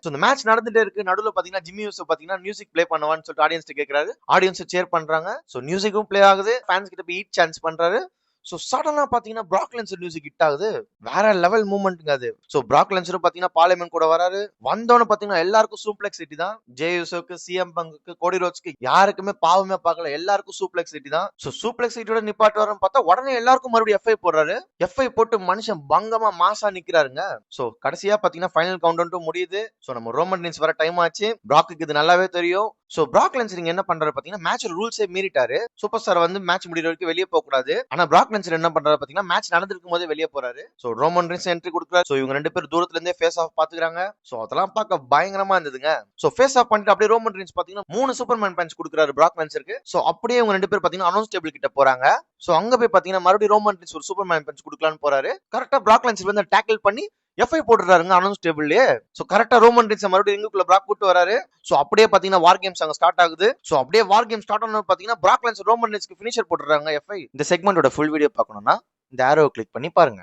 So இந்த match நடந்துட்டே இருக்கு. நடுவுல பாத்தீங்கன்னா ஜிம்மி யூசோ பாத்தீங்கன்னா மியூசிக் ப்ளே பண்ணவான்னு சொல்லிட்டு ஆடியன்ஸ் கேக்குறாரு. ஆடியன்ஸ் சேர் பண்றாங்க. சோ மியூசிக்கும் ப்ளே ஆகுது. ஃபேன்ஸ் கிட்ட போய் ஈட் சான்ஸ் பண்றாரு. சோ சடனா பாத்தீங்கன்னா பிராக் லென்சர் மியூசிக் ஹிட் ஆகுது. வேற லெவல் மூவ்மெண்ட்ங்க அது. சோ பிராக் லென்சரும் பாத்தீங்கன்னா பார்லிமெண்ட் கூட வராரு. வந்தோன்னு பாத்தீங்கன்னா எல்லாருக்கும் சூப்ளெக்ஸ் சிட்டி தான். ஜே யூசோக்கு, சிஎம் பங்குக்கு, கோடி ரோட்ஸ்க்கு யாருக்குமே பாவமே பார்க்கல. எல்லாருக்கும் சூப்ளெக்ஸ் சிட்டி தான். சோ சூப்ளெக்ஸ் சிட்டியோட நிப்பாட்டு வரன்னு பார்த்தா உடனே எல்லாருக்கும் மறுபடியும் எஃப்ஐ போடுறாரு. எஃப்ஐ போட்டு மனுஷன் பங்கமா மாசா நிக்கிறாருங்க. சோ கடைசியா பாத்தீங்கன்னா ஃபைனல் கவுண்ட் முடியுது. சோ நம்ம ரோமன் ரீன்ஸ் வர டைம் ஆச்சு. பிராக்கு இது நல்லாவே தெரியும். சோ பிராக் லென்சர் என்ன பண்றாரு பாத்தீங்கன்னா மேட்ச் ரூல்ஸே மீறிட்டாரு. சூப்பர் ஸ்டார் வந்து மேட்ச் முடிகிற வரைக்கும் வெளியே போக கூடாது. ஆனா பிராக் லென்சர் என்ன பண்றாரு பாத்தீங்கன்னா மேட்ச் நடந்திருக்கும் போதே வெளியே போறாரு. சோ ரோமன் ரீன்ஸ் என்ட்ரி கொடுக்குறாரு. சோ இவங்க 2 பேரும் தூரத்துல இருந்தே ஃபேஸ் ஆஃப் பாத்துக்கிறாங்க. சோ அதெல்லாம் பார்க்க பயங்கரமா இருந்ததுங்க. சோ ஃபேஸ் ஆஃப் பண்ணிட்டு அப்படியே ரோமன் ரீன்ஸ் பாத்தீங்கன்னா 3 சூப்பர்மேன் பஞ்ச் கொடுக்குறாரு பிராக் லென்சருக்கு. சோ அப்படியே இவங்க 2 பேர் பாத்தீங்கன்னா அனௌன்ஸ் டேபிள் கிட்ட போறாங்க. சோ அங்க போய் பாத்தீங்கன்னா மறுபடியும் ரோமன் ரீன்ஸ் ஒரு சூப்பர்மேன் பஞ்ச் கொடுக்கலான்னு போறாரு. கரெக்டா பிராக் லென்சர் வந்து டேக்கிள் பண்ணி எஃப்ஐ போட்டுறாருங்க அனௌன்ஸ் டேபிள்லயே. சோ கரெக்டா ரோமன் ரீன்ஸ் மறுபடியும் ரிங்குக்குள்ள பிராக் கூட்டு வராரு. சோ அப்படியே பாத்தீங்கன்னா வார் கேம்ஸ் அங்க ஸ்டார்ட் ஆகுது. சோ அப்படியே வார் கேம் ஸ்டார்ட் ஆனது பாத்தீங்கன்னா பிராக் லென்சர் ரோமன் ரீன்ஸ்க்கு ஃபினிஷர் போட்டுறாங்க எஃப்ஐ. இந்த செக்மெண்டோட ஃபுல் வீடியோ பார்க்கணும்னா இந்த ஆரோவை கிளிக் பண்ணி பாருங்க.